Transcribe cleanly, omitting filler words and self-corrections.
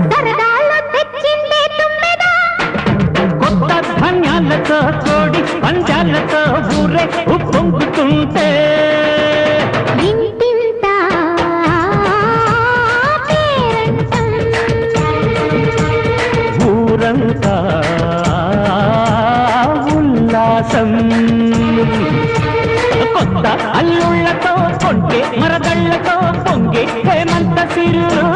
సరదాలో తెచ్చిందే తుమ్మెద కొత్త ధాన్యాలతో కోడి పంజాలతో ఊరే ఉప్పొంగుతుంటే ఇంటింత పేరంటం ఊరంతా ఉల్లాసం కొత్త అల్లుళ్లతో కొంటే మరదళ్లతో పొంగే హేమంత సిరులు